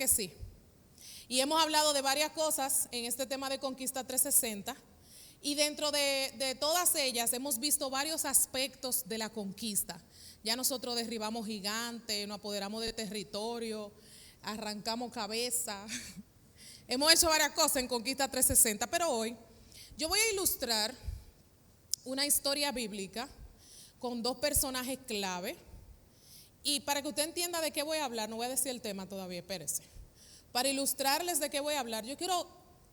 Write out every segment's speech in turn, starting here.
que sí. Y hemos hablado de varias cosas en este tema de Conquista 360. Y dentro de todas ellas hemos visto varios aspectos de la conquista. Ya nosotros derribamos gigantes, nos apoderamos de territorio, arrancamos cabeza. Hemos hecho varias cosas en Conquista 360, pero hoy yo voy a ilustrar una historia bíblica con dos personajes clave. Y para que usted entienda de qué voy a hablar, no voy a decir el tema todavía, espérese. Para ilustrarles de qué voy a hablar, yo quiero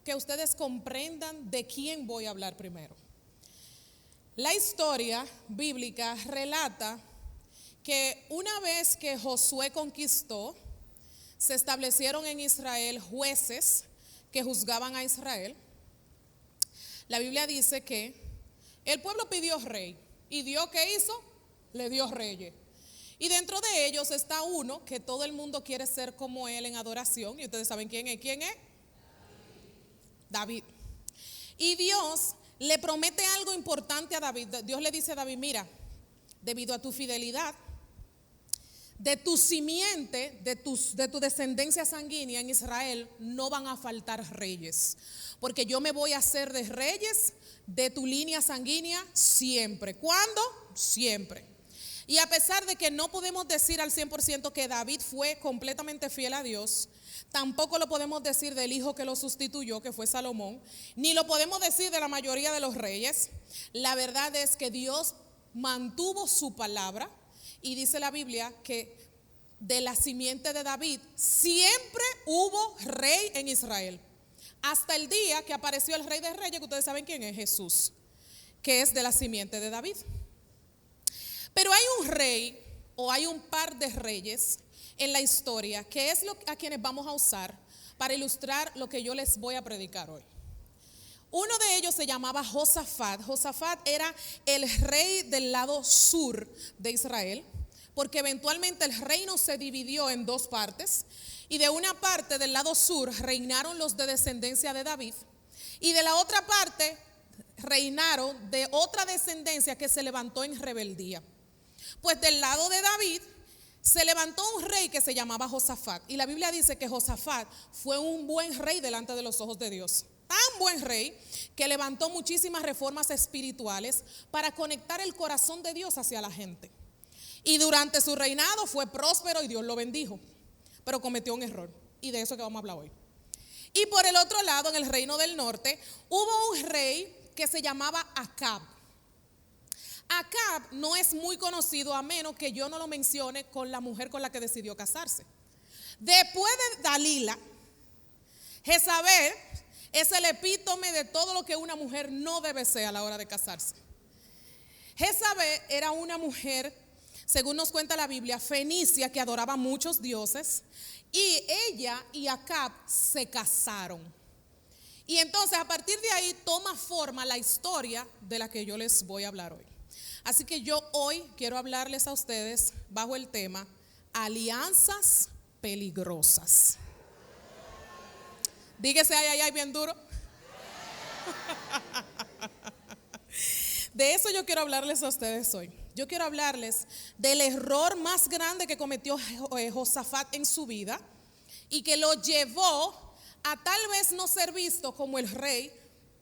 que ustedes comprendan de quién voy a hablar primero. La historia bíblica relata que una vez que Josué conquistó, se establecieron en Israel jueces que juzgaban a Israel. La Biblia dice que el pueblo pidió rey y Dios, ¿qué hizo? Le dio reyes. Y dentro de ellos está uno que todo el mundo quiere ser como él en adoración. Y ustedes saben quién es. ¿Quién es? David. Y Dios le promete algo importante a David. Dios le dice a David, mira, debido a tu fidelidad, de tu simiente, de tu descendencia sanguínea en Israel, no van a faltar reyes. Porque yo me voy a hacer de reyes de tu línea sanguínea siempre. ¿Cuándo? Siempre. Y a pesar de que no podemos decir al 100% que David fue completamente fiel a Dios, tampoco lo podemos decir del hijo que lo sustituyó, que fue Salomón, ni lo podemos decir de la mayoría de los reyes. La verdad es que Dios mantuvo su palabra y dice la Biblia que de la simiente de David siempre hubo rey en Israel. Hasta el día que apareció el rey de reyes, que ustedes saben quién es, Jesús, que es de la simiente de David. Pero hay un rey o hay un par de reyes en la historia que es a quienes vamos a usar para ilustrar lo que yo les voy a predicar hoy. Uno de ellos se llamaba Josafat. Josafat era el rey del lado sur de Israel, porque eventualmente el reino se dividió en dos partes. Y de una parte del lado sur reinaron los de descendencia de David, y de la otra parte reinaron de otra descendencia que se levantó en rebeldía. Pues del lado de David se levantó un rey que se llamaba Josafat. Y la Biblia dice que Josafat fue un buen rey delante de los ojos de Dios. Tan buen rey que levantó muchísimas reformas espirituales para conectar el corazón de Dios hacia la gente. Y durante su reinado fue próspero y Dios lo bendijo. Pero cometió un error. Y de eso que vamos a hablar hoy. Y por el otro lado, en el reino del norte, hubo un rey que se llamaba Acab. Acab no es muy conocido a menos que yo no lo mencione con la mujer con la que decidió casarse. Después de Dalila, Jezabel es el epítome de todo lo que una mujer no debe ser a la hora de casarse. Jezabel era una mujer, según nos cuenta la Biblia, fenicia, que adoraba muchos dioses, y ella y Acab se casaron. Y entonces a partir de ahí toma forma la historia de la que yo les voy a hablar hoy. Así que yo hoy quiero hablarles a ustedes bajo el tema alianzas peligrosas. Dígase ay, bien duro. De eso yo quiero hablarles a ustedes hoy. Yo quiero hablarles del error más grande que cometió Josafat en su vida y que lo llevó a tal vez no ser visto como el rey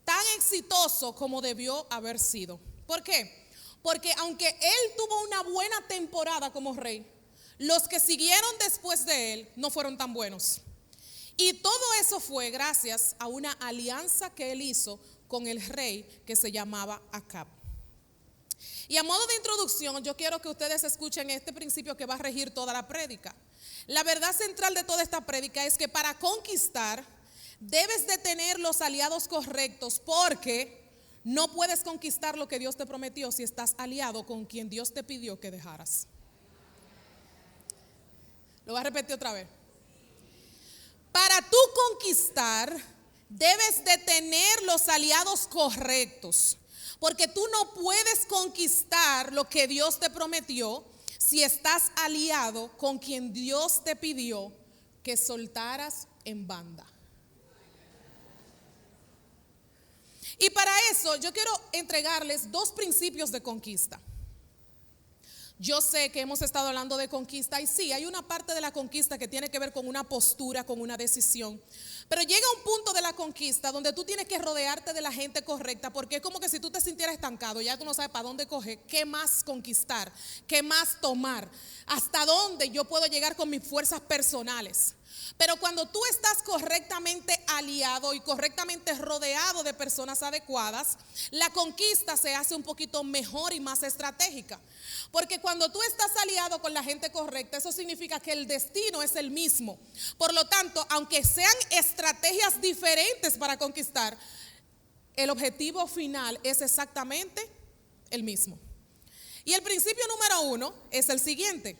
tan exitoso como debió haber sido. ¿Por qué? Porque aunque él tuvo una buena temporada como rey, los que siguieron después de él no fueron tan buenos. Y todo eso fue gracias a una alianza que él hizo con el rey que se llamaba Acab. Y a modo de introducción, yo quiero que ustedes escuchen este principio que va a regir toda la prédica. La verdad central de toda esta prédica es que para conquistar debes de tener los aliados correctos, porque no puedes conquistar lo que Dios te prometió si estás aliado con quien Dios te pidió que dejaras. Lo voy a repetir otra vez. Para tú conquistar, debes de tener los aliados correctos, porque tú no puedes conquistar lo que Dios te prometió si estás aliado con quien Dios te pidió que soltaras en banda. Y para eso yo quiero entregarles dos principios de conquista. Yo sé que hemos estado hablando de conquista y sí, hay una parte de la conquista que tiene que ver con una postura, con una decisión. Pero llega un punto de la conquista donde tú tienes que rodearte de la gente correcta, porque es como que si tú te sintieras estancado, ya tú no sabes para dónde coger, qué más conquistar, qué más tomar, hasta dónde yo puedo llegar con mis fuerzas personales. Pero cuando tú estás correctamente aliado y correctamente rodeado de personas adecuadas, la conquista se hace un poquito mejor y más estratégica. Porque cuando tú estás aliado con la gente correcta, eso significa que el destino es el mismo. Por lo tanto, aunque sean estrategias diferentes para conquistar, el objetivo final es exactamente el mismo. Y el principio número 1 es el siguiente.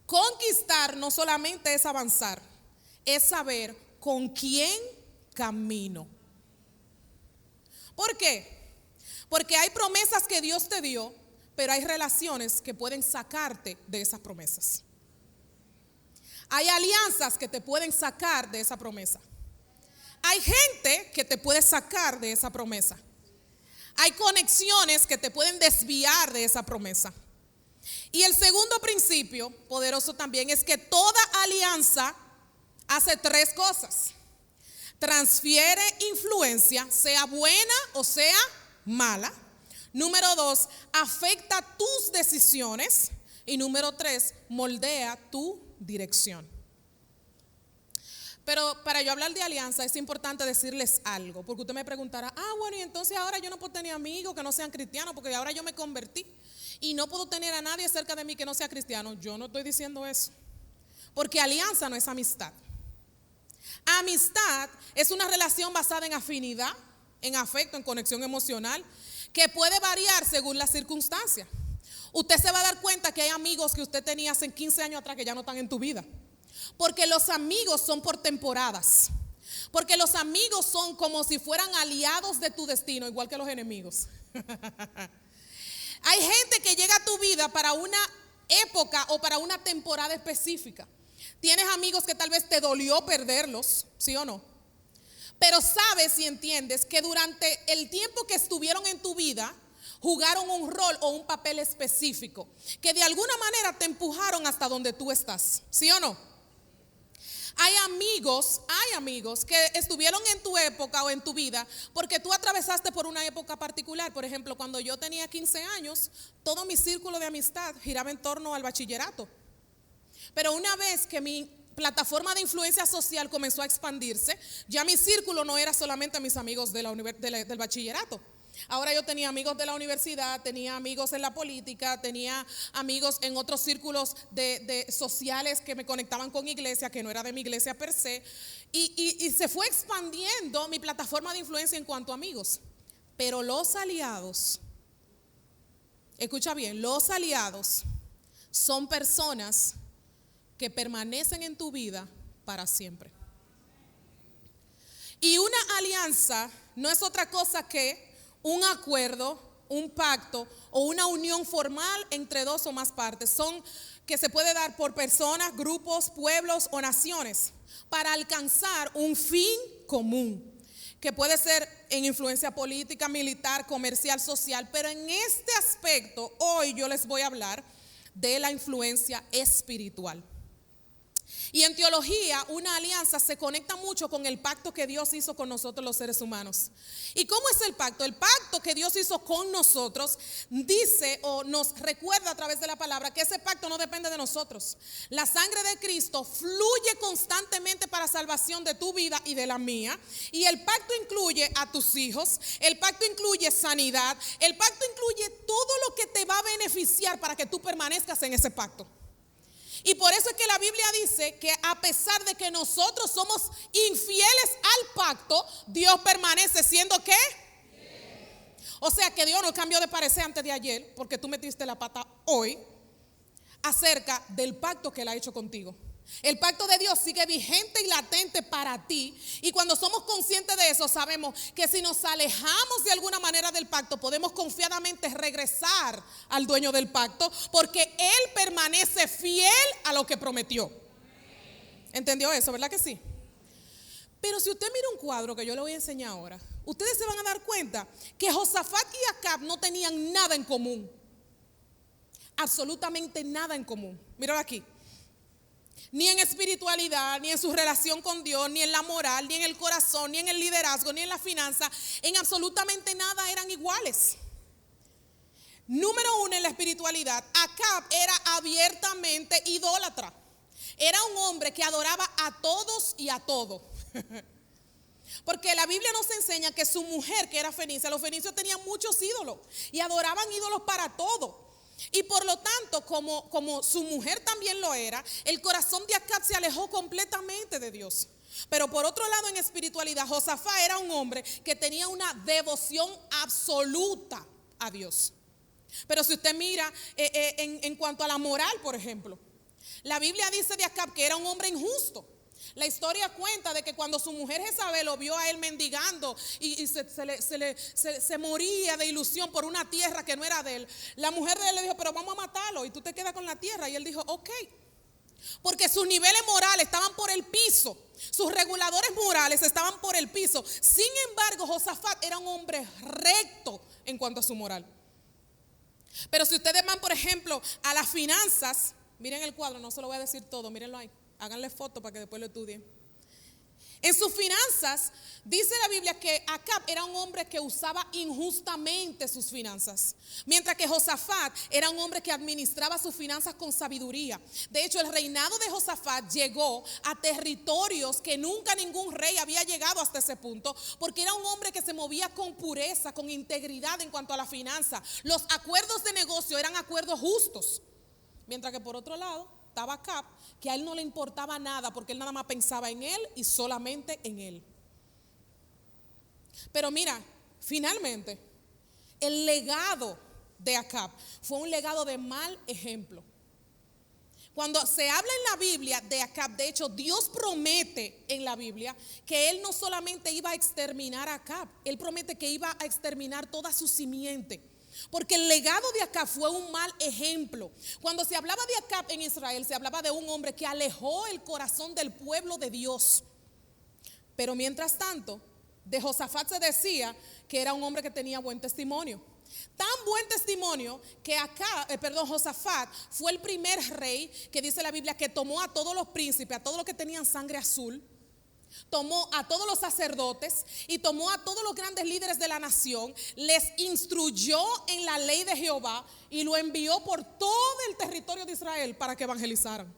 Conquistar no solamente es avanzar, es saber con quién camino. ¿Por qué? Porque hay promesas que Dios te dio, pero hay relaciones que pueden sacarte de esas promesas. Hay alianzas que te pueden sacar de esa promesa. Hay gente que te puede sacar de esa promesa. Hay conexiones que te pueden desviar de esa promesa. Y el segundo principio poderoso también es que toda alianza hace 3 cosas. Transfiere influencia, sea buena o sea mala. Número 2, afecta tus decisiones. Y número 3, moldea tu dirección. Pero para yo hablar de alianza es importante decirles algo, porque usted me preguntará, bueno, y entonces ahora yo no puedo tener amigos que no sean cristianos, porque ahora yo me convertí y no puedo tener a nadie cerca de mí que no sea cristiano. Yo no estoy diciendo eso, porque alianza no es amistad. Amistad es una relación basada en afinidad, en afecto, en conexión emocional, que puede variar según las circunstancias. Usted se va a dar cuenta que hay amigos que usted tenía hace 15 años atrás que ya no están en tu vida. Porque los amigos son por temporadas. Porque los amigos son como si fueran aliados de tu destino, igual que los enemigos. Hay gente que llega a tu vida para una época o para una temporada específica. Tienes amigos que tal vez te dolió perderlos, ¿sí o no? Pero sabes y entiendes que durante el tiempo que estuvieron en tu vida, jugaron un rol o un papel específico, que de alguna manera te empujaron hasta donde tú estás, ¿sí o no? Hay amigos que estuvieron en tu época o en tu vida porque tú atravesaste por una época particular. Por ejemplo, cuando yo tenía 15 años, todo mi círculo de amistad giraba en torno al bachillerato. Pero una vez que mi plataforma de influencia social comenzó a expandirse, ya mi círculo no era solamente mis amigos del bachillerato. Ahora yo tenía amigos de la universidad, tenía amigos en la política, tenía amigos en otros círculos de sociales que me conectaban con iglesia, que no era de mi iglesia per se, y se fue expandiendo mi plataforma de influencia en cuanto a amigos. Pero los aliados, escucha bien, los aliados son personas que permanecen en tu vida para siempre. Y una alianza no es otra cosa que un acuerdo, un pacto o una unión formal entre 2 o más partes. Son que se puede dar por personas, grupos, pueblos o naciones para alcanzar un fin común, que puede ser en influencia política, militar, comercial, social. Pero en este aspecto, hoy yo les voy a hablar de la influencia espiritual. Y en teología, una alianza se conecta mucho con el pacto que Dios hizo con nosotros los seres humanos. ¿Y cómo es el pacto? El pacto que Dios hizo con nosotros dice o nos recuerda a través de la palabra que ese pacto no depende de nosotros. La sangre de Cristo fluye constantemente para salvación de tu vida y de la mía. Y el pacto incluye a tus hijos, el pacto incluye sanidad, el pacto incluye todo lo que te va a beneficiar para que tú permanezcas en ese pacto. Y por eso es que la Biblia dice que a pesar de que nosotros somos infieles al pacto, Dios permanece siendo ¿qué? O sea que Dios no cambió de parecer antes de ayer, porque tú metiste la pata hoy, acerca del pacto que Él ha hecho contigo. El pacto de Dios sigue vigente y latente para ti. Y cuando somos conscientes de eso, sabemos que si nos alejamos de alguna manera del pacto, podemos confiadamente regresar al dueño del pacto, porque Él permanece fiel a lo que prometió. ¿Entendió eso? ¿Verdad que sí? Pero si usted mira un cuadro que yo le voy a enseñar ahora, ustedes se van a dar cuenta que Josafat y Acab no tenían nada en común. absolutamente nada en común. Míralo aquí. Ni en espiritualidad, ni en su relación con Dios, ni en la moral, ni en el corazón, ni en el liderazgo, ni en la finanza. En absolutamente nada eran iguales. Número uno, en la espiritualidad, Acab era abiertamente idólatra. Era un hombre que adoraba a todos y a todo. Porque la Biblia nos enseña que su mujer, que era fenicia, los fenicios tenían muchos ídolos y adoraban ídolos para todo. Y por lo tanto, como su mujer también lo era, el corazón de Acab se alejó completamente de Dios. Pero por otro lado, en espiritualidad, Josafat era un hombre que tenía una devoción absoluta a Dios. Pero si usted mira en cuanto a la moral, por ejemplo, la Biblia dice de Acab que era un hombre injusto. La historia cuenta de que cuando su mujer Jezabel lo vio a él mendigando y se moría de ilusión por una tierra que no era de él, la mujer de él le dijo, pero vamos a matarlo y tú te quedas con la tierra. Y él dijo, ok, porque sus niveles morales estaban por el piso, sus reguladores morales estaban por el piso. Sin embargo, Josafat era un hombre recto en cuanto a su moral. Pero si ustedes van, por ejemplo, a las finanzas, miren el cuadro, no se lo voy a decir todo, mírenlo ahí. Háganle foto para que después lo estudien. En sus finanzas, dice la Biblia que Acab era un hombre que usaba injustamente sus finanzas, mientras que Josafat era un hombre que administraba sus finanzas con sabiduría. De hecho, el reinado de Josafat llegó a territorios que nunca ningún rey había llegado hasta ese punto, porque era un hombre que se movía con pureza, con integridad en cuanto a la finanza. Los acuerdos de negocio eran acuerdos justos, mientras que por otro lado estaba Acab, que a él no le importaba nada, porque él nada más pensaba en él y solamente en él. Pero mira, finalmente, el legado de Acab fue un legado de mal ejemplo. Cuando se habla en la Biblia de Acab, de hecho, Dios promete en la Biblia que él no solamente iba a exterminar a Acab, él promete que iba a exterminar toda su simiente. Porque el legado de Acab fue un mal ejemplo. Cuando se hablaba de Acab en Israel, se hablaba de un hombre que alejó el corazón del pueblo de Dios. Pero mientras tanto, de Josafat se decía que era un hombre que tenía buen testimonio. Tan buen testimonio que Josafat fue el primer rey que dice la Biblia que tomó a todos los príncipes, a todos los que tenían sangre azul. Tomó a todos los sacerdotes y tomó a todos los grandes líderes de la nación, les instruyó en la ley de Jehová y lo envió por todo el territorio de Israel para que evangelizaran.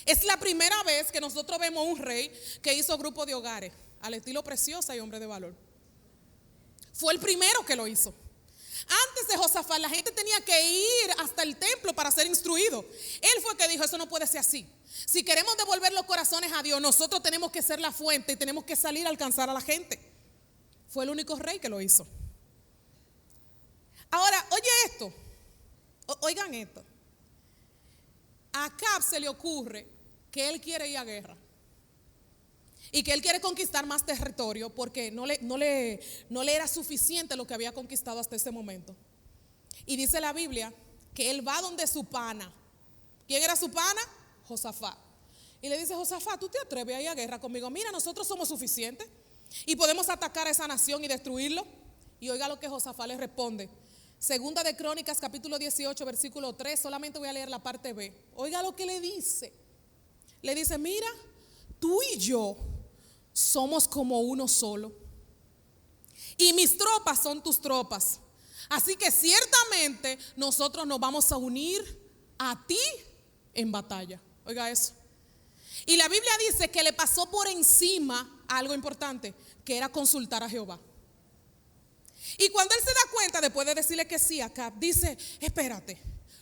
Es la primera vez que nosotros vemos un rey que hizo grupo de hogares al estilo Preciosa y Hombre de Valor. Fue el primero que lo hizo. Antes de Josafat la gente tenía que ir hasta el templo para ser instruido. Él fue el que dijo, eso no puede ser así. Si queremos devolver los corazones a Dios, nosotros tenemos que ser la fuente y tenemos que salir a alcanzar a la gente. Fue el único rey que lo hizo. Ahora, oye esto, oigan esto. A Acab se le ocurre que él quiere ir a guerra y que él quiere conquistar más territorio porque no le era suficiente lo que había conquistado hasta ese momento. Y dice la Biblia que él va donde su pana. ¿Quién era su pana? Josafat. Y le dice, Josafat, ¿tú te atreves a ir a guerra conmigo? Mira, nosotros somos suficientes y podemos atacar a esa nación y destruirlo. Y oiga lo que Josafat le responde. Segunda de Crónicas, capítulo 18, versículo 3. Solamente voy a leer la parte B. Oiga lo que le dice. Le dice, mira, tú y yo somos como uno solo. Y mis tropas son tus tropas. Así que ciertamente nosotros nos vamos a unir a ti en batalla. Oiga eso. Y la Biblia dice que le pasó por encima algo importante, que era consultar a Jehová. Y cuando él se da cuenta, después de decirle que sí a Acab, dice, espérate,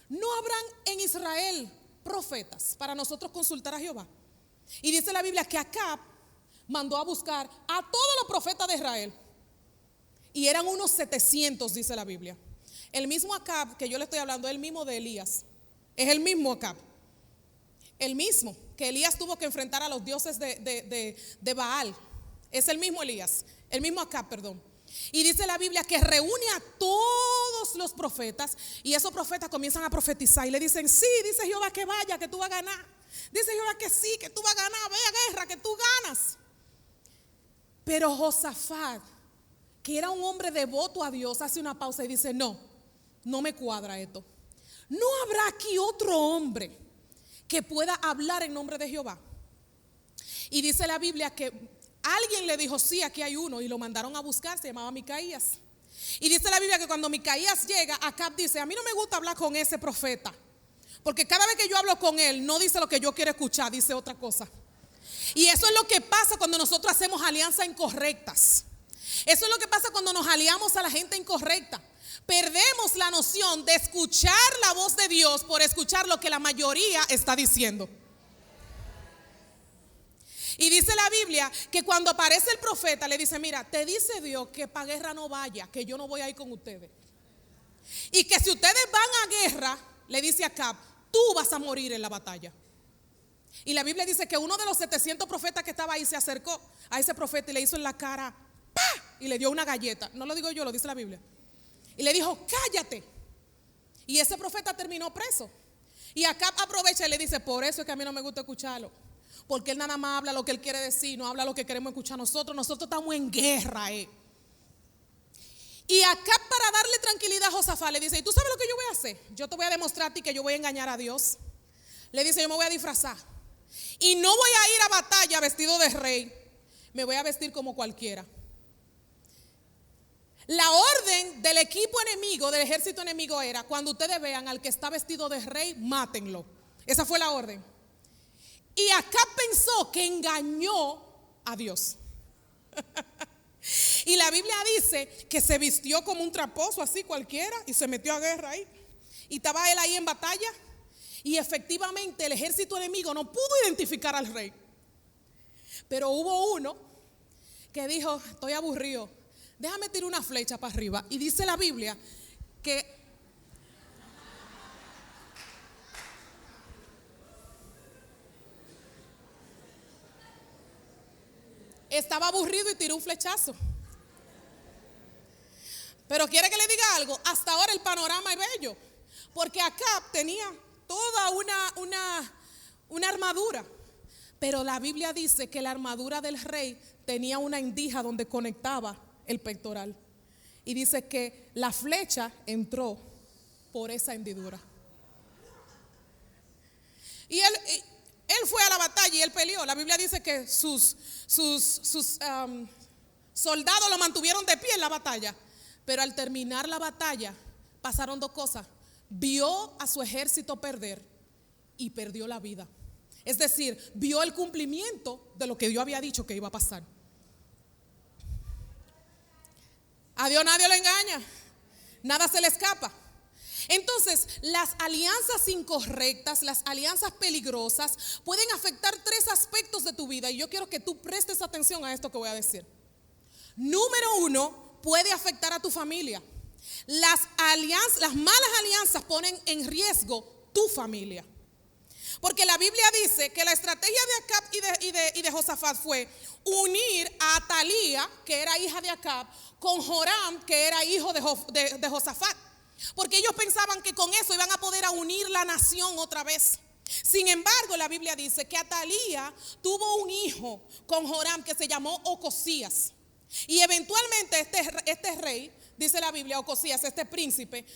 ¿no habrán en Israel profetas para nosotros consultar a Jehová? Y dice la Biblia que Acab mandó a buscar a todos los profetas de Israel. Y eran unos 700, dice la Biblia. El mismo Acab que yo le estoy hablando es el mismo de Elías. Es el mismo Acab. El mismo que Elías tuvo que enfrentar a los dioses de Baal. Es el mismo Elías. El mismo Acab, perdón. Y dice la Biblia que reúne a todos los profetas. Y esos profetas comienzan a profetizar. Y le dicen, sí, dice Jehová que vaya, que tú vas a ganar. Dice Jehová que sí, que tú vas a ganar. Ve a guerra, que tú ganas. Pero Josafat, que era un hombre devoto a Dios, hace una pausa y dice, no me cuadra esto. ¿no habrá aquí otro hombre que pueda hablar en nombre de Jehová? Y dice la Biblia que alguien le dijo, sí, aquí hay uno, y lo mandaron a buscar, se llamaba Micaías. Y dice la Biblia que cuando Micaías llega, Acab dice, a mí no me gusta hablar con ese profeta, porque cada vez que yo hablo con él, no dice lo que yo quiero escuchar, dice otra cosa. Y eso es lo que pasa cuando nosotros hacemos alianzas incorrectas. Eso es lo que pasa cuando nos aliamos a la gente incorrecta. Perdemos la noción de escuchar la voz de Dios por escuchar lo que la mayoría está diciendo. Y dice la Biblia que cuando aparece el profeta le dice, mira, te dice Dios que para guerra no vaya, que yo no voy a ir con ustedes. Y que si ustedes van a guerra, le dice a Acab, tú vas a morir en la batalla. Y la Biblia dice que uno de los 700 profetas que estaba ahí se acercó a ese profeta y le hizo en la cara, ¡pah! Y le dio una galleta. No lo digo yo, lo dice la Biblia. Y le dijo, cállate. Y ese profeta terminó preso. Y Acab aprovecha y le dice, por eso es que a mí no me gusta escucharlo. Porque él nada más habla lo que él quiere decir, no habla lo que queremos escuchar nosotros. Nosotros estamos en guerra. Y Acab, para darle tranquilidad a Josafat, le dice, ¿y tú sabes lo que yo voy a hacer? Yo te voy a demostrar a ti que yo voy a engañar a Dios. Le dice, yo me voy a disfrazar. Y no voy a ir a batalla vestido de rey. Me voy a vestir como cualquiera. La orden del equipo enemigo, del ejército enemigo era, cuando ustedes vean al que está vestido de rey, mátenlo. Esa fue la orden. Y Acab pensó que engañó a Dios. Y la Biblia dice que se vistió como un traposo así cualquiera y se metió a guerra ahí. Y estaba él ahí en batalla. Y efectivamente el ejército enemigo no pudo identificar al rey. Pero hubo uno que dijo, estoy aburrido, déjame tirar una flecha para arriba. Y dice la Biblia que estaba aburrido y tiró un flechazo. Pero quiere que le diga algo, hasta ahora el panorama es bello, porque Acab tenía toda una armadura, pero la Biblia dice que la armadura del rey tenía una endija donde conectaba el pectoral, y dice que la flecha entró por esa hendidura. Y él fue a la batalla y él peleó. La Biblia dice que sus soldados lo mantuvieron de pie en la batalla. Pero al terminar la batalla pasaron dos cosas. Vio a su ejército perder y perdió la vida. Es decir, vio el cumplimiento de lo que Dios había dicho que iba a pasar. A Dios nadie lo engaña, nada se le escapa. Entonces, las alianzas incorrectas, las alianzas peligrosas pueden afectar tres aspectos de tu vida. Y yo quiero que tú prestes atención a esto que voy a decir. Número uno, puede afectar a tu familia. Las malas alianzas ponen en riesgo tu familia. Porque la Biblia dice que la estrategia de Acab y de Josafat fue unir a Atalía, que era hija de Acab, con Joram, que era hijo de Josafat. Porque ellos pensaban que con eso iban a poder unir la nación otra vez. Sin embargo, la Biblia dice que Atalía tuvo un hijo con Joram que se llamó Ocosías. Y eventualmente este rey, dice la Biblia, Ocosías, este príncipe,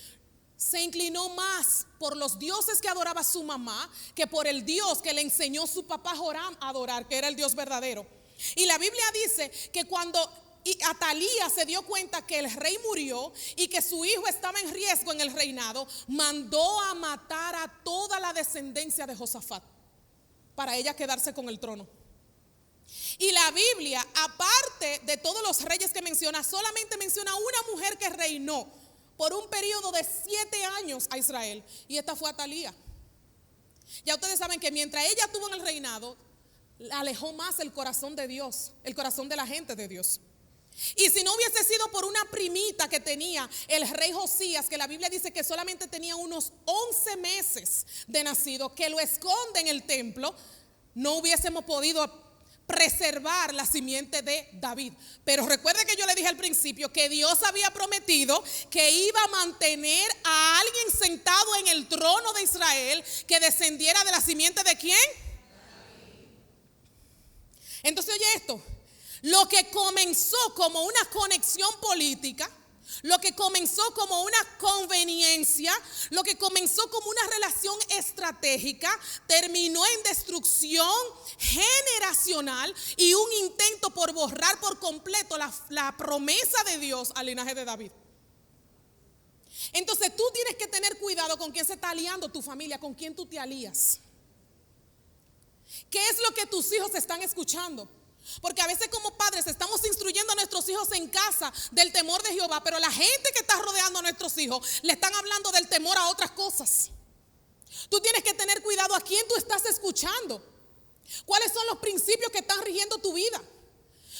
se inclinó más por los dioses que adoraba su mamá que por el Dios que le enseñó su papá Joram a adorar, que era el Dios verdadero. Y la Biblia dice que cuando Atalía se dio cuenta que el rey murió y que su hijo estaba en riesgo en el reinado, mandó a matar a toda la descendencia de Josafat para ella quedarse con el trono. Y la Biblia, aparte de todos los reyes que menciona, solamente menciona una mujer que reinó por un periodo de 7 años a Israel, y esta fue Atalía. Ya ustedes saben que mientras ella estuvo en el reinado, alejó más el corazón de Dios, el corazón de la gente de Dios. Y si no hubiese sido por una primita que tenía el rey Josías, que la Biblia dice que solamente tenía unos 11 meses de nacido, que lo esconde en el templo, no hubiésemos podido preservar la simiente de David. Pero recuerde que yo le dije al principio que Dios había prometido que iba a mantener a alguien sentado en el trono de Israel que descendiera de la simiente de ¿quién? Entonces oye esto, lo que comenzó como una conexión política Lo que comenzó como una conveniencia, lo que comenzó como una relación estratégica, terminó en destrucción generacional y un intento por borrar por completo la promesa de Dios al linaje de David. Entonces tú tienes que tener cuidado con quién se está aliando tu familia, con quién tú te alías. ¿Qué es lo que tus hijos están escuchando? Porque a veces como padres estamos instruyendo a nuestros hijos en casa del temor de Jehová, pero la gente que está rodeando a nuestros hijos le están hablando del temor a otras cosas. Tú tienes que tener cuidado a quién tú estás escuchando. ¿Cuáles son los principios que están rigiendo tu vida?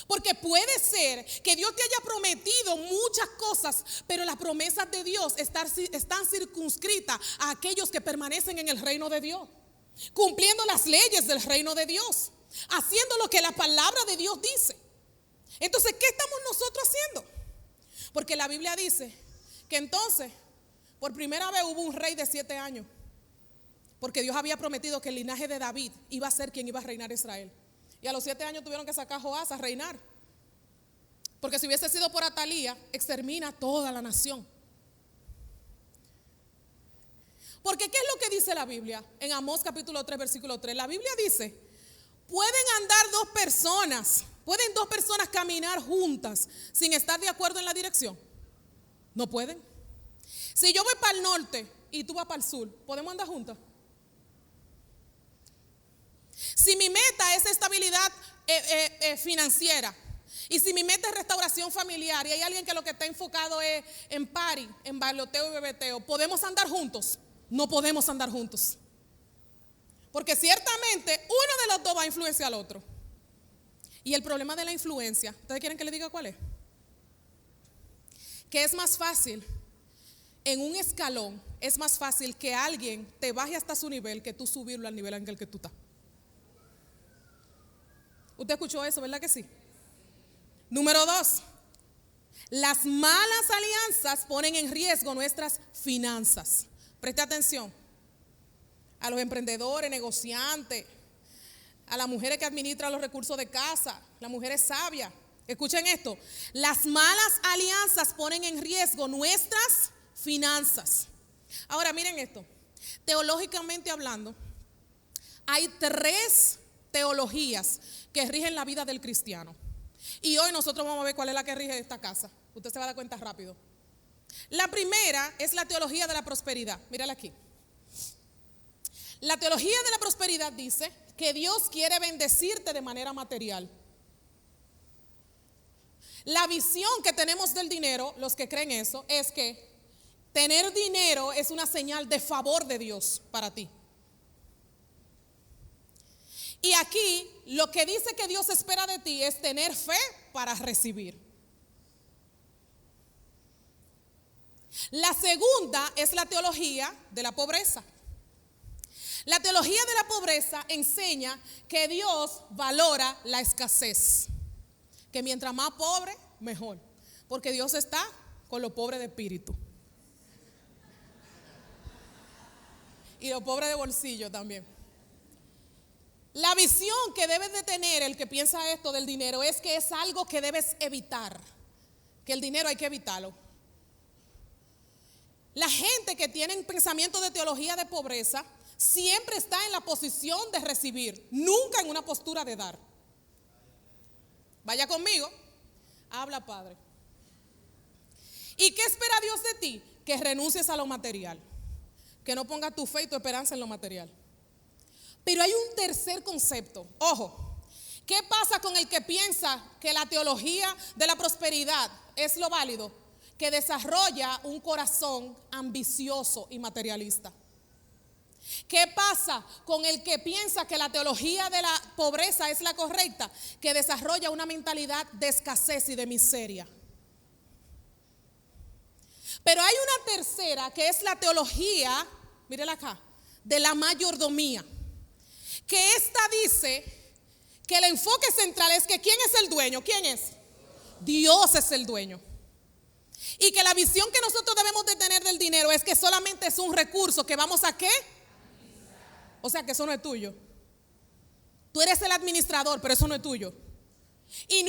Porque puede ser que Dios te haya prometido muchas cosas, pero las promesas de Dios están circunscritas a aquellos que permanecen en el reino de Dios, cumpliendo las leyes del reino de Dios, haciendo lo que la palabra de Dios dice. Entonces, ¿qué estamos nosotros haciendo? Porque la Biblia dice que entonces, por primera vez hubo un rey de 7 años, porque Dios había prometido que el linaje de David iba a ser quien iba a reinar Israel. Y a los 7 años tuvieron que sacar a Joás a reinar. Porque si hubiese sido por Atalía, extermina toda la nación. Porque ¿qué es lo que dice la Biblia? En Amós capítulo 3, versículo 3. La Biblia dice, ¿pueden andar pueden dos personas caminar juntas sin estar de acuerdo en la dirección? No pueden. Si yo voy para el norte y tú vas para el sur, ¿podemos andar juntas? Si mi meta es estabilidad financiera y si mi meta es restauración familiar y hay alguien que lo que está enfocado es en party, en bailoteo y bebeteo, ¿podemos andar juntos? No podemos andar juntos. Porque ciertamente uno de los dos va a influenciar al otro. Y el problema de la influencia, ¿ustedes quieren que le diga cuál es? Que es más fácil, en un escalón, es más fácil que alguien te baje hasta su nivel que tú subirlo al nivel en el que tú estás. ¿Usted escuchó eso, verdad que sí? Número 2, las malas alianzas ponen en riesgo nuestras finanzas. Preste atención a los emprendedores, negociantes, a las mujeres que administran los recursos de casa, las mujeres sabias. Escuchen esto, las malas alianzas ponen en riesgo nuestras finanzas. Ahora miren esto, teológicamente hablando, hay 3 teologías que rigen la vida del cristiano. Y hoy nosotros vamos a ver cuál es la que rige esta casa. Usted se va a dar cuenta rápido. La primera es la teología de la prosperidad. Mírala aquí. La teología de la prosperidad dice que Dios quiere bendecirte de manera material. La visión que tenemos del dinero, los que creen eso, es que tener dinero es una señal de favor de Dios para ti. Y aquí lo que dice que Dios espera de ti es tener fe para recibir. La segunda es la teología de la pobreza. La teología de la pobreza enseña que Dios valora la escasez. Que mientras más pobre, mejor. Porque Dios está con los pobres de espíritu. Y los pobres de bolsillo también. La visión que debes de tener el que piensa esto del dinero es que es algo que debes evitar, que el dinero hay que evitarlo. La gente que tiene un pensamiento de teología de pobreza siempre está en la posición de recibir, nunca en una postura de dar. Vaya conmigo, habla Padre. ¿Y qué espera Dios de ti? Que renuncies a lo material, que no pongas tu fe y tu esperanza en lo material. Pero hay un tercer concepto, ojo, ¿qué pasa con el que piensa que la teología de la prosperidad es lo válido? Que desarrolla un corazón ambicioso y materialista. ¿Qué pasa con el que piensa que la teología de la pobreza es la correcta? Que desarrolla una mentalidad de escasez y de miseria. Pero hay una tercera que es la teología, mírela acá, de la mayordomía. Que esta dice que el enfoque central es que ¿quién es el dueño? ¿Quién es? Dios es el dueño. Y que la visión que nosotros debemos de tener del dinero es que solamente es un recurso que vamos a ¿qué? O sea que eso no es tuyo. Tú eres el administrador, pero eso no es tuyo. Y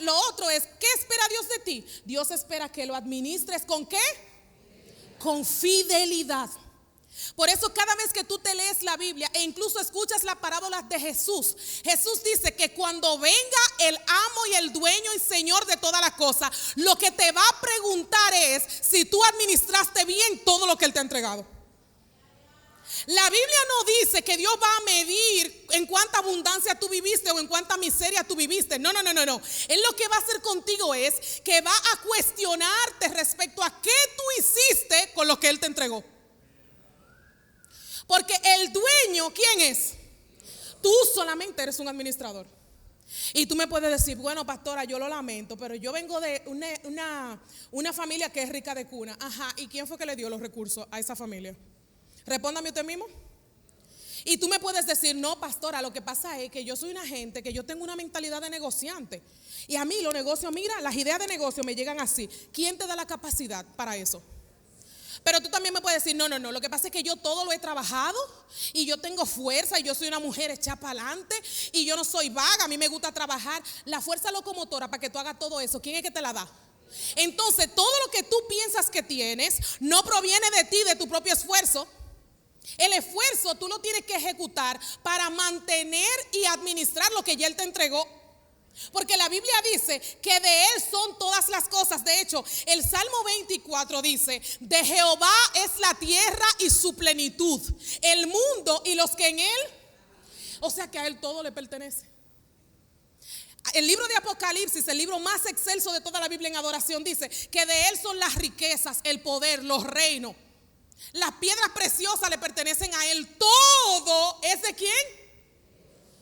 lo otro es, ¿qué espera Dios de ti? Dios espera que lo administres ¿con qué? Con fidelidad. Por eso cada vez que tú te lees la Biblia e incluso escuchas las parábolas de Jesús, Jesús dice que cuando venga el amo y el dueño y señor de todas las cosas, lo que te va a preguntar es si tú administraste bien todo lo que Él te ha entregado. La Biblia no dice que Dios va a medir en cuánta abundancia tú viviste o en cuánta miseria tú viviste. No. Él lo que va a hacer contigo es que va a cuestionarte respecto a qué tú hiciste con lo que Él te entregó. Porque el dueño, ¿quién es? Tú solamente eres un administrador. Y tú me puedes decir, bueno, pastora, yo lo lamento, pero yo vengo de una familia que es rica de cuna. Ajá, ¿y quién fue que le dio los recursos a esa familia? Respóndame usted mismo. Y tú me puedes decir, no, pastora, lo que pasa es que yo soy una gente, que yo tengo una mentalidad de negociante. Y a mí los negocios, mira, las ideas de negocio me llegan así. ¿Quién te da la capacidad para eso? Pero tú también me puedes decir, no, lo que pasa es que yo todo lo he trabajado y yo tengo fuerza y yo soy una mujer echada para adelante y yo no soy vaga, a mí me gusta trabajar. La fuerza locomotora para que tú hagas todo eso, ¿quién es que te la da? Entonces todo lo que tú piensas que tienes no proviene de ti, de tu propio esfuerzo. El esfuerzo tú lo tienes que ejecutar para mantener y administrar lo que ya Él te entregó. Porque la Biblia dice que de Él son todas las cosas. De hecho, el Salmo 24 dice, de Jehová es la tierra y su plenitud, el mundo y los que en Él, o sea que a Él todo le pertenece. El libro de Apocalipsis, el libro más excelso de toda la Biblia en adoración, dice que de Él son las riquezas, el poder, los reinos. Las piedras preciosas le pertenecen a Él. Todo es de ¿quién?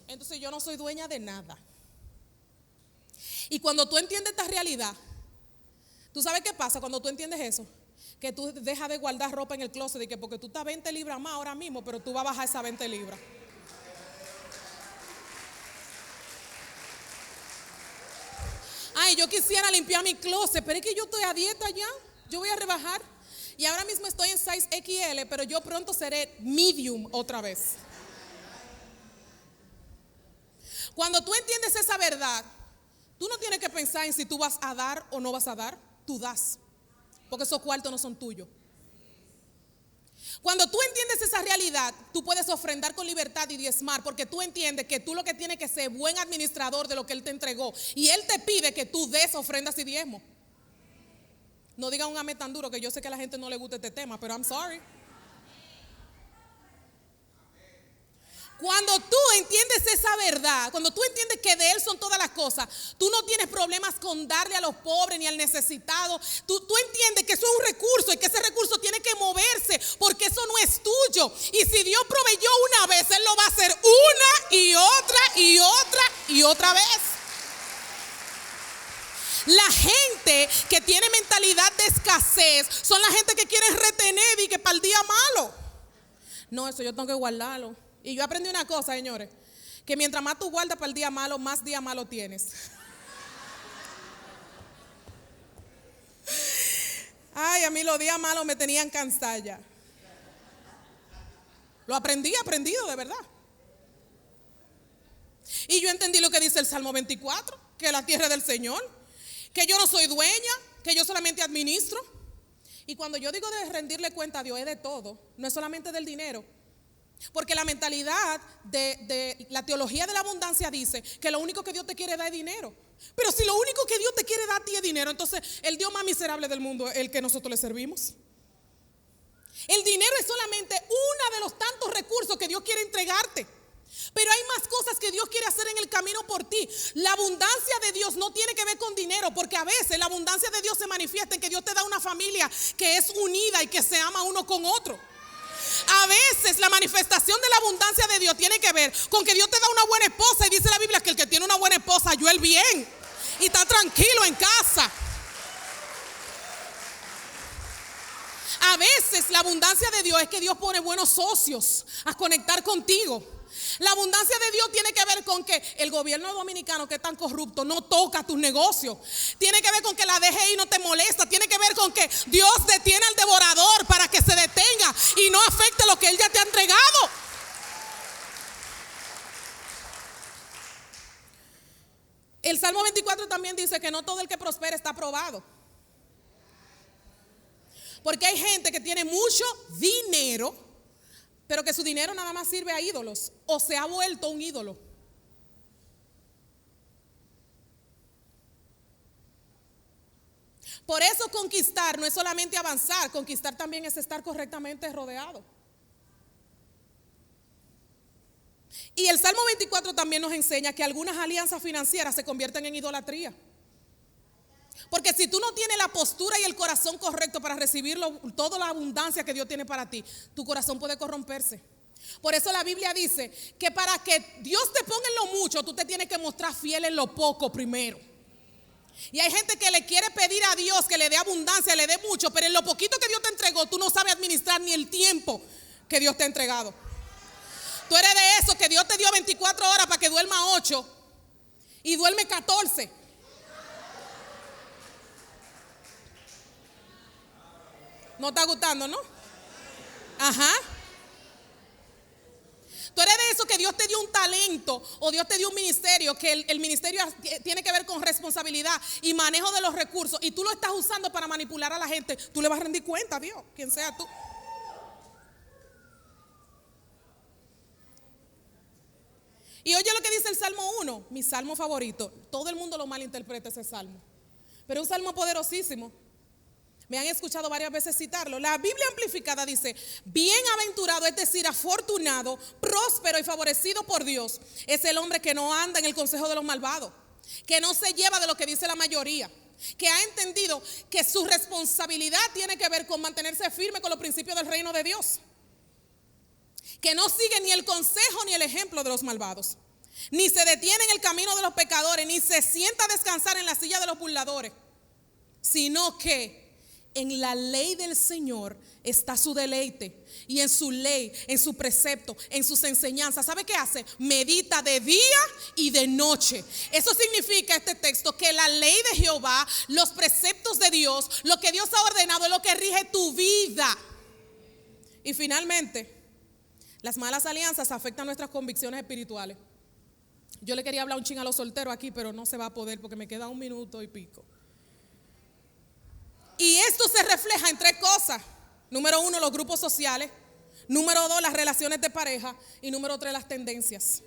Entonces yo no soy dueña de nada. Y cuando tú entiendes esta realidad, ¿tú sabes qué pasa cuando tú entiendes eso? Que tú dejas de guardar ropa en el closet y que porque tú estás 20 libras más ahora mismo, pero tú vas a bajar esas 20 libras. Ay, yo quisiera limpiar mi closet, pero es que yo estoy a dieta ya, yo voy a rebajar. Y ahora mismo estoy en size XL, pero yo pronto seré medium otra vez. Cuando tú entiendes esa verdad, tú no tienes que pensar en si tú vas a dar o no vas a dar, tú das, porque esos cuartos no son tuyos. Cuando tú entiendes esa realidad, tú puedes ofrendar con libertad y diezmar, porque tú entiendes que tú lo que tienes que ser buen administrador de lo que Él te entregó. Y Él te pide que tú des ofrendas y diezmos. No digan un amén tan duro, que yo sé que a la gente no le gusta este tema, pero I'm sorry. Cuando tú entiendes esa verdad, cuando tú entiendes que de Él son todas las cosas, tú no tienes problemas con darle a los pobres ni al necesitado. Tú entiendes que eso es un recurso y que ese recurso tiene que moverse porque eso no es tuyo. Y si Dios proveyó una vez, Él lo va a hacer una y otra y otra y otra vez. La gente que tiene mentalidad de escasez son la gente que quiere retener y que para el día malo. No, eso yo tengo que guardarlo. Y yo aprendí una cosa, señores, que mientras más tú guardas para el día malo, más día malo tienes. Ay, a mí los días malos me tenían cansada ya. Lo aprendido de verdad. Y yo entendí lo que dice el Salmo 24, que la tierra es del Señor, que yo no soy dueña, que yo solamente administro. Y cuando yo digo de rendirle cuenta a Dios es de todo, no es solamente del dinero. Porque la mentalidad de la teología de la abundancia dice que lo único que Dios te quiere dar es dinero. Pero si lo único que Dios te quiere dar a ti es dinero, entonces el Dios más miserable del mundo es el que nosotros le servimos. El dinero es solamente uno de los tantos recursos que Dios quiere entregarte. Pero hay más cosas que Dios quiere hacer en el camino por ti. La abundancia de Dios no tiene que ver con dinero, porque a veces la abundancia de Dios se manifiesta en que Dios te da una familia que es unida y que se ama uno con otro. A veces la manifestación de la abundancia de Dios tiene que ver con que Dios te da una buena esposa. Y dice la Biblia que el que tiene una buena esposa halló el bien y está tranquilo en casa. A veces la abundancia de Dios es que Dios pone buenos socios a conectar contigo. La abundancia de Dios tiene que ver con que el gobierno dominicano, que es tan corrupto, no toca tus negocios. Tiene que ver con que la DGI no te molesta. Tiene que ver con que Dios detiene al devorador para que se detenga y no afecte lo que Él ya te ha entregado. El Salmo 24 también dice que no todo el que prospera está aprobado. Porque hay gente que tiene mucho dinero, pero que su dinero nada más sirve a ídolos o se ha vuelto un ídolo. Por eso conquistar no es solamente avanzar, conquistar también es estar correctamente rodeado. Y el Salmo 24 también nos enseña que algunas alianzas financieras se convierten en idolatría. Porque si tú no tienes la postura y el corazón correcto para recibir toda la abundancia que Dios tiene para ti, tu corazón puede corromperse. Por eso la Biblia dice que para que Dios te ponga en lo mucho, tú te tienes que mostrar fiel en lo poco primero. Y hay gente que le quiere pedir a Dios que le dé abundancia, le dé mucho, pero en lo poquito que Dios te entregó, tú no sabes administrar ni el tiempo que Dios te ha entregado. Tú eres de esos que Dios te dio 24 horas para que duerma 8 y duerme 14. ¿No está gustando, no? Ajá. Tú eres de eso que Dios te dio un talento o Dios te dio un ministerio, que el ministerio tiene que ver con responsabilidad y manejo de los recursos, y tú lo estás usando para manipular a la gente. Tú le vas a rendir cuenta a Dios, quien sea tú. Y oye lo que dice el Salmo 1, mi salmo favorito. Todo el mundo lo malinterpreta ese salmo, pero es un salmo poderosísimo. Me han escuchado varias veces citarlo. La Biblia amplificada dice: bienaventurado, es decir, afortunado, próspero y favorecido por Dios, es el hombre que no anda en el consejo de los malvados, que no se lleva de lo que dice la mayoría, que ha entendido que su responsabilidad tiene que ver con mantenerse firme con los principios del reino de Dios, que no sigue ni el consejo ni el ejemplo de los malvados, ni se detiene en el camino de los pecadores, ni se sienta a descansar en la silla de los burladores, sino que en la ley del Señor está su deleite, y en su ley, en su precepto, en sus enseñanzas, ¿sabe qué hace? Medita de día y de noche. Eso significa este texto que la ley de Jehová, los preceptos de Dios, lo que Dios ha ordenado es lo que rige tu vida. Y finalmente, las malas alianzas afectan nuestras convicciones espirituales. Yo le quería hablar un ching a los solteros aquí, pero no se va a poder porque me queda 1 minuto y pico. Y esto se refleja en 3 cosas. Número 1, los grupos sociales. Número 2, las relaciones de pareja. Y número 3, las tendencias.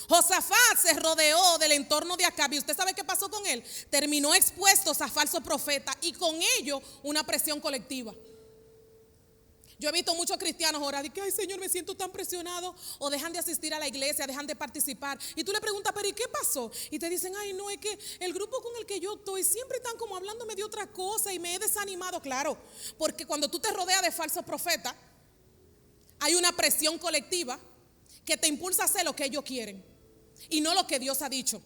Josafat se rodeó del entorno de Acab. ¿Y usted sabe qué pasó con él? Terminó expuestos a falsos profetas y con ello una presión colectiva. Yo he visto muchos cristianos orar y que, ay Señor, me siento tan presionado, o dejan de asistir a la iglesia, dejan de participar, y tú le preguntas, pero ¿y qué pasó? Y te dicen, ay no, es que el grupo con el que yo estoy siempre están como hablándome de otra cosa y me he desanimado. Claro, porque cuando tú te rodeas de falsos profetas, hay una presión colectiva que te impulsa a hacer lo que ellos quieren y no lo que Dios ha dicho.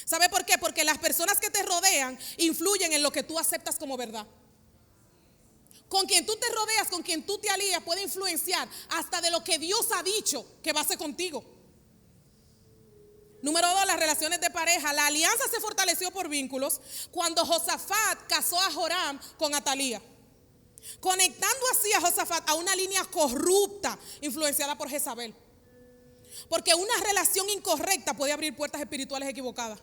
¿Sabe por qué? Porque las personas que te rodean influyen en lo que tú aceptas como verdad. Con quien tú te rodeas, con quien tú te alías, puede influenciar hasta de lo que Dios ha dicho que va a hacer contigo. Número 2, las relaciones de pareja. La alianza se fortaleció por vínculos cuando Josafat casó a Joram con Atalía, conectando así a Josafat a una línea corrupta influenciada por Jezabel. Porque una relación incorrecta puede abrir puertas espirituales equivocadas.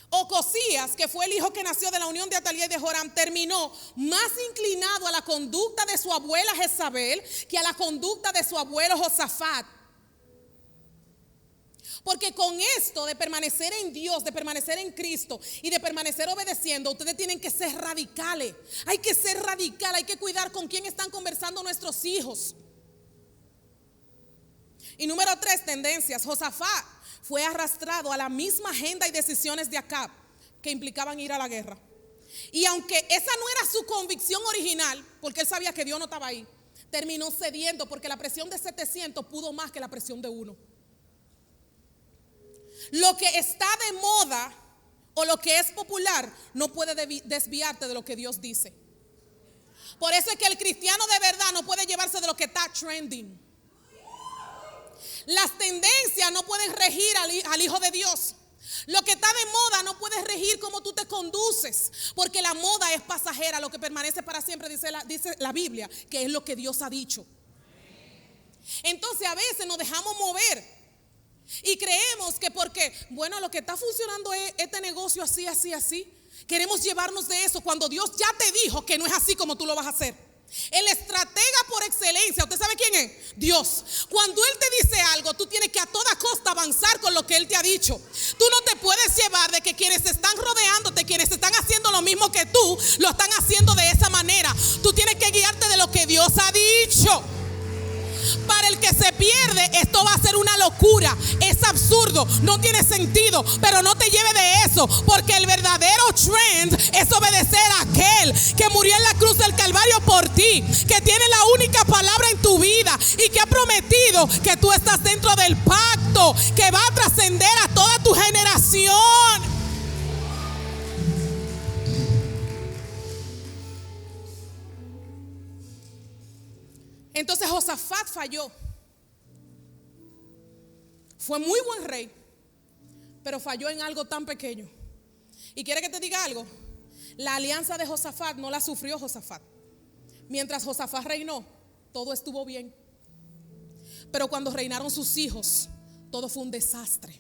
Ocosías, que fue el hijo que nació de la unión de Atalía y de Joram, terminó más inclinado a la conducta de su abuela Jezabel que a la conducta de su abuelo Josafat. Porque con esto de permanecer en Dios, de permanecer en Cristo y de permanecer obedeciendo, ustedes tienen que ser radicales. Hay que ser radical, hay que cuidar con quién están conversando nuestros hijos. Y número 3, tendencias. Josafat fue arrastrado a la misma agenda y decisiones de Acab, que implicaban ir a la guerra. Y aunque esa no era su convicción original, porque él sabía que Dios no estaba ahí, terminó cediendo porque la presión de 700 pudo más que la presión de 1. Lo que está de moda o lo que es popular no puede desviarte de lo que Dios dice. Por eso es que el cristiano de verdad no puede llevarse de lo que está trending. Las tendencias no pueden regir al Hijo de Dios. Lo que está de moda no puede regir cómo tú te conduces, porque la moda es pasajera. Lo que permanece para siempre, dice la Biblia, que es lo que Dios ha dicho. Entonces a veces nos dejamos mover Y creemos que porque, bueno, lo que está funcionando es este negocio así, así, así, queremos llevarnos de eso cuando Dios ya te dijo que no es así como tú lo vas a hacer. El estratega por excelencia, ¿usted sabe quién es? Dios. Cuando Él te dice algo, tú tienes que a toda costa avanzar con lo que Él te ha dicho. Tú no te puedes llevar de que quienes están rodeándote, quienes están haciendo lo mismo que tú, lo están haciendo de esa manera. Tú tienes que guiarte de lo que Dios ha dicho. Para el que se pierde, esto va a ser una locura. Es absurdo, no tiene sentido. Pero no te lleve de eso, porque el verdadero trend es obedecer a aquel que murió en la cruz del Calvario por ti, que tiene la única palabra en tu vida y que ha prometido que tú estás dentro del pacto que va a trascender a toda tu generación. Entonces Josafat falló. Fue muy buen rey, pero falló en algo tan pequeño. ¿Y quiere que te diga algo? La alianza de Josafat no la sufrió Josafat. Mientras Josafat reinó, todo estuvo bien. Pero cuando reinaron sus hijos, todo fue un desastre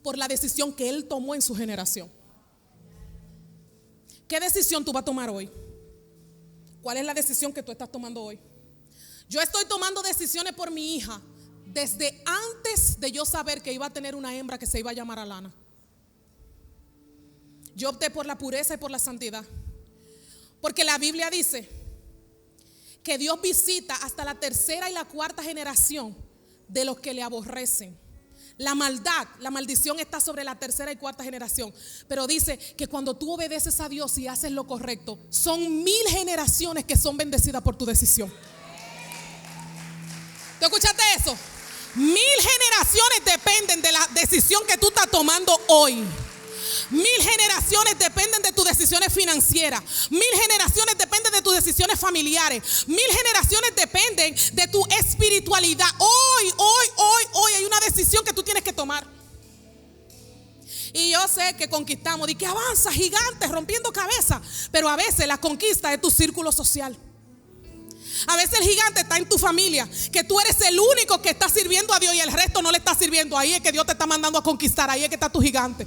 por la decisión que él tomó en su generación. ¿Qué decisión tú vas a tomar hoy? ¿Cuál es la decisión que tú estás tomando hoy? Yo estoy tomando decisiones por mi hija desde antes de yo saber que iba a tener una hembra que se iba a llamar Alana. Yo opté por la pureza y por la santidad, porque la Biblia dice que Dios visita hasta la tercera y la cuarta generación de los que le aborrecen. La maldad, la maldición está sobre la tercera y cuarta generación. Pero dice que cuando tú obedeces a Dios y haces lo correcto, son 1000 generaciones que son bendecidas por tu decisión. ¿Tú escuchaste eso? 1000 generaciones dependen de la decisión que tú estás tomando hoy. 1000 generaciones dependen de tus decisiones financieras. 1000 generaciones dependen de tus decisiones familiares. 1000 generaciones dependen de tu espiritualidad. Hoy hay una decisión que tú tienes que tomar. Y yo sé que conquistamos y que avanza gigantes rompiendo cabezas, pero a veces la conquista es tu círculo social. A veces el gigante está en tu familia, que tú eres el único que está sirviendo a Dios y el resto no le está sirviendo. Ahí es que Dios te está mandando a conquistar, ahí es que está tu gigante.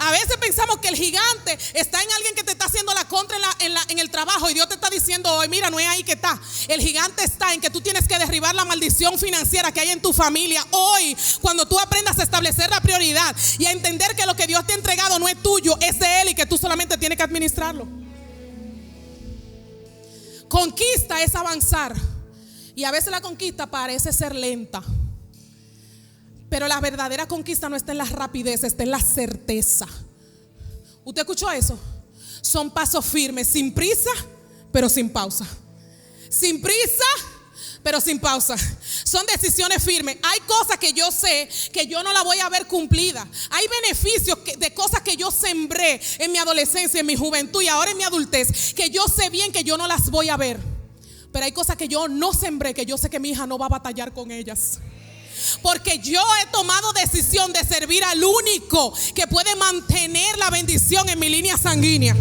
A veces pensamos que el gigante está en alguien que te está haciendo la contra en el trabajo, y Dios te está diciendo hoy, mira, no es ahí que está. El gigante está en que tú tienes que derribar la maldición financiera que hay en tu familia. Hoy, cuando tú aprendas a establecer la prioridad y a entender que lo que Dios te ha entregado no es tuyo, es de Él, y que tú solamente tienes que administrarlo. Conquista es avanzar, y a veces la conquista parece ser lenta, pero la verdadera conquista no está en la rapidez, está en la certeza. ¿Usted escuchó eso? Son pasos firmes, sin prisa, pero sin pausa. Sin prisa, pero sin pausa. Son decisiones firmes. Hay cosas que yo sé que yo no la voy a ver cumplida. Hay beneficios de cosas que yo sembré en mi adolescencia, en mi juventud y ahora en mi adultez, que yo sé bien que yo no las voy a ver. Pero hay cosas que yo no sembré, que yo sé que mi hija no va a batallar con ellas. Porque yo he tomado decisión de servir al único que puede mantener la bendición en mi línea sanguínea.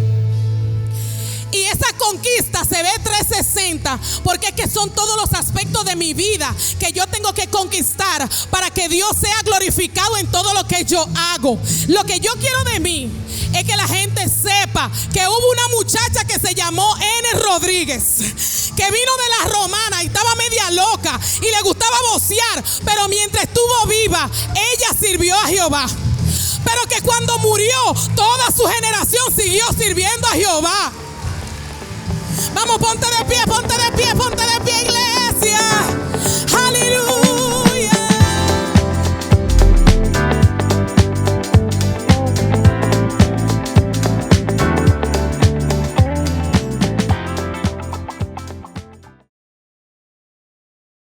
Y esa conquista se ve 360, porque es que son todos los aspectos de mi vida que yo tengo que conquistar para que Dios sea glorificado en todo lo que yo hago. Lo que yo quiero de mí es que la gente sepa que hubo una muchacha que se llamó N. Rodríguez, que vino de la Romana y estaba media loca y le gustaba vocear, pero mientras estuvo viva, ella sirvió a Jehová. Pero que cuando murió, toda su generación siguió sirviendo a Jehová. Vamos, ponte de pie, ponte de pie, ponte